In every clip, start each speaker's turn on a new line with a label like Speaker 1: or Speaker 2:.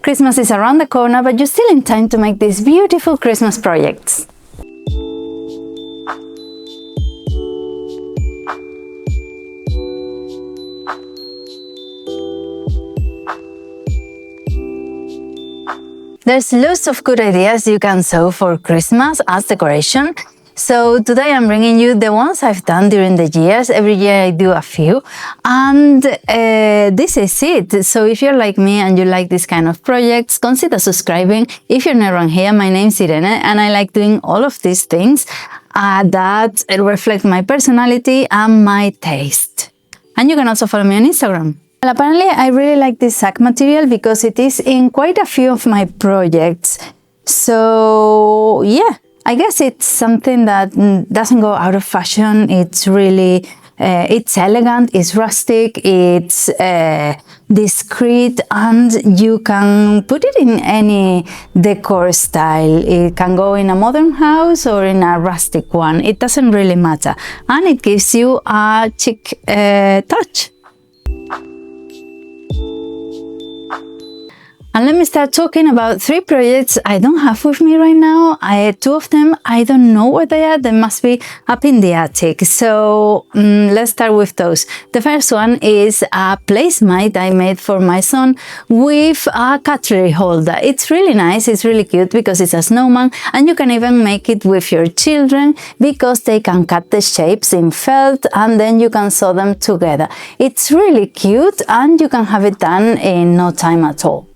Speaker 1: Christmas is around the corner, but you're still in time to make these beautiful Christmas projects. There's lots of good ideas you can sew for Christmas as decoration. So today I'm bringing you the ones I've done during the years. Every year I do a few, and this is it. So if you're like me and you like this kind of projects, consider subscribing. If you're not around here, my name's Irene and I like doing all of these things that reflect my personality and my taste. And you can also follow me on Instagram. Well, apparently I really like this sack material because it is in quite a few of my projects. So yeah, I guess it's something that doesn't go out of fashion. It's really, it's elegant, it's rustic, it's discreet, and you can put it in any decor style. It can go in a modern house or in a rustic one. It doesn't really matter. And it gives you a chic touch. And let me start talking about 3 projects I don't have with me right now. 2 of them, I don't know where they are. They must be up in the attic. So let's start with those. The first one is a placemat I made for my son with a cutlery holder. It's really nice. It's really cute because it's a snowman, and you can even make it with your children because they can cut the shapes in felt and then you can sew them together. It's really cute and you can have it done in no time at all.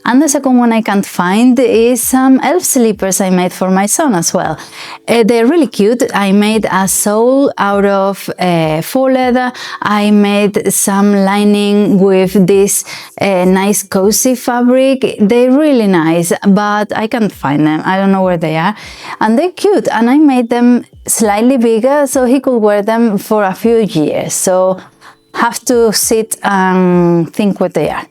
Speaker 1: And the second one I can't find is some elf slippers I made for my son as well. They're really cute. I made a sole out of faux leather. I made some lining with this nice cozy fabric. They're really nice, but I can't find them. I don't know where they are. And they're cute. And I made them slightly bigger so he could wear them for a few years. So have to sit and think what they are.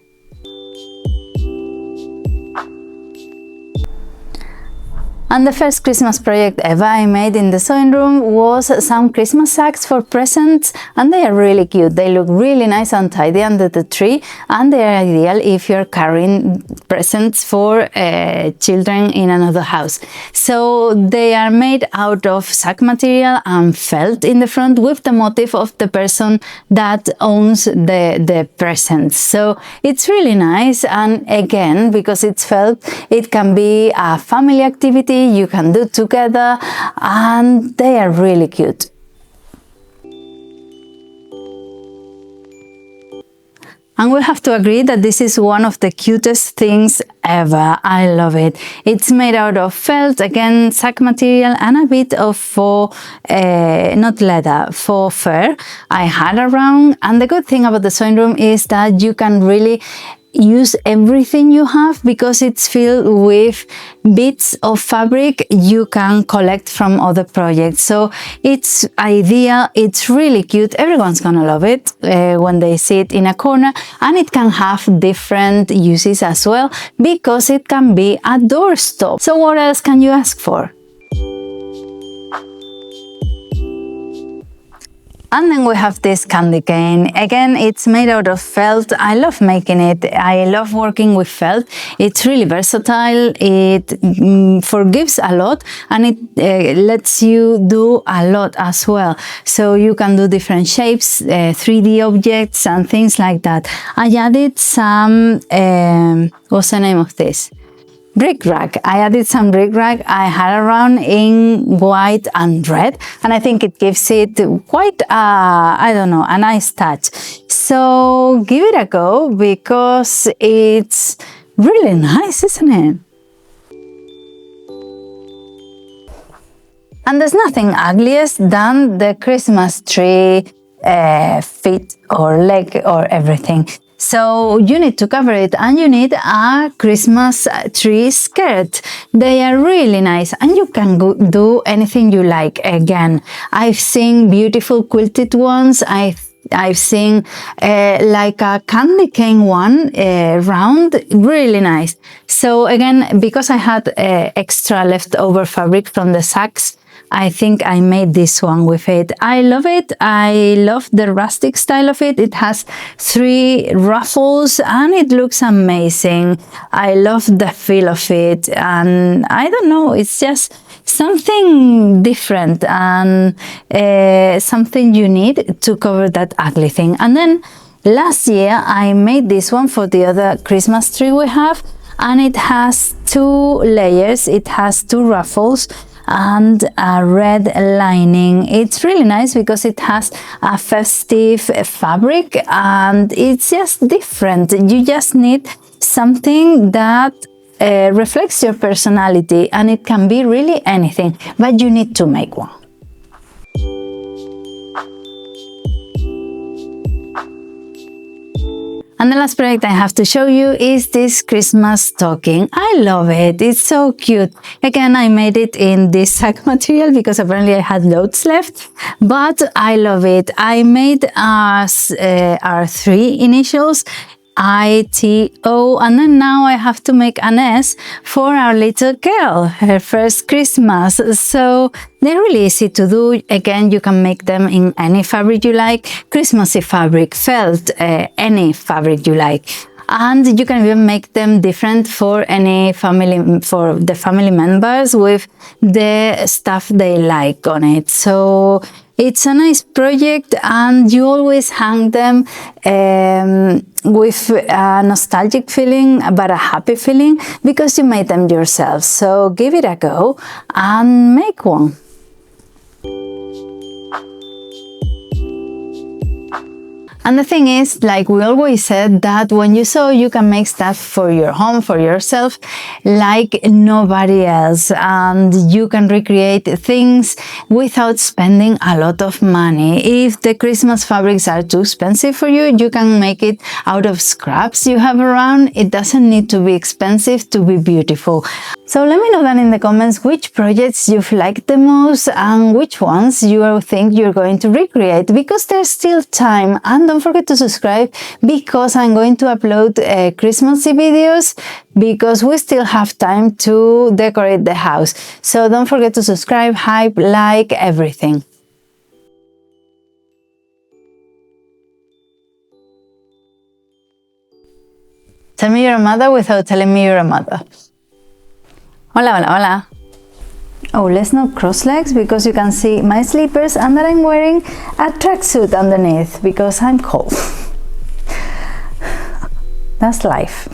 Speaker 1: And the first Christmas project ever I made in the sewing room was some Christmas sacks for presents, and they are really cute. They look really nice and tidy under the tree, and they are ideal if you're carrying presents for children in another house. So they are made out of sack material and felt in the front with the motif of the person that owns the presents. So it's really nice, and again, because it's felt, it can be a family activity you can do together, and they are really cute. And we'll have to agree that this is one of the cutest things ever. I love it. It's made out of felt, again, sack material, and a bit of faux, not leather, faux fur I had around. And the good thing about the sewing room is that you can really use everything you have because it's filled with bits of fabric you can collect from other projects. So it's ideal, it's really cute. Everyone's gonna love it when they see it in a corner, and it can have different uses as well because it can be a doorstop. So what else can you ask for? And then we have this candy cane. Again, it's made out of felt. I love making it. I love working with felt. It's really versatile. It forgives a lot, and it lets you do a lot as well. So you can do different shapes, 3D objects and things like that. I added some, what's the name of this? Bric-a-brac. I added some bric-a-brac I had around in white and red, and I think it gives it quite I don't know, a nice touch. So give it a go because it's really nice, isn't it? And there's nothing ugliest than the Christmas tree feet or leg or everything. So you need to cover it, and you need a Christmas tree skirt. They are really nice, and you can do anything you like. Again, I've seen beautiful quilted ones. I've seen like a candy cane one, round, really nice. So again, because I had extra leftover fabric from the sacks, I think I made this one with it. I love it. I love the rustic style of it. It has 3 ruffles and it looks amazing. I love the feel of it, and I don't know, it's just something different and something you need to cover that ugly thing. And then last year I made this one for the other Christmas tree we have, and it has 2 layers. It has 2 ruffles and a red lining. It's really nice because it has a festive fabric and it's just different. You just need something that reflects your personality, and it can be really anything, but you need to make one. And the last project I have to show you is this Christmas stocking. I love it. It's so cute. Again, I made it in this sack material because apparently I had loads left, but I love it. I made our 3 initials, ITO, and then now I have to make an S for our little girl, her first Christmas. So they're really easy to do. Again, you can make them in any fabric you like, Christmassy fabric, felt, any fabric you like. And you can even make them different for any family, for the family members with the stuff they like on it. So it's a nice project, and you always hang them with a nostalgic feeling, but a happy feeling, because you made them yourself. So give it a go and make one. And the thing is, like we always said, that when you sew, you can make stuff for your home, for yourself, like nobody else. And you can recreate things without spending a lot of money. If the Christmas fabrics are too expensive for you, you can make it out of scraps you have around. It doesn't need to be expensive to be beautiful. So let me know down in the comments which projects you've liked the most and which ones you think you're going to recreate, because there's still time. And don't forget to subscribe, because I'm going to upload Christmassy videos, because we still have time to decorate the house. So don't forget to subscribe, hype, like, everything. Tell me you're a mother without telling me you're a mother. Hola, hola, hola. Oh, let's not cross legs, because you can see my slippers and that I'm wearing a tracksuit underneath because I'm cold. That's life.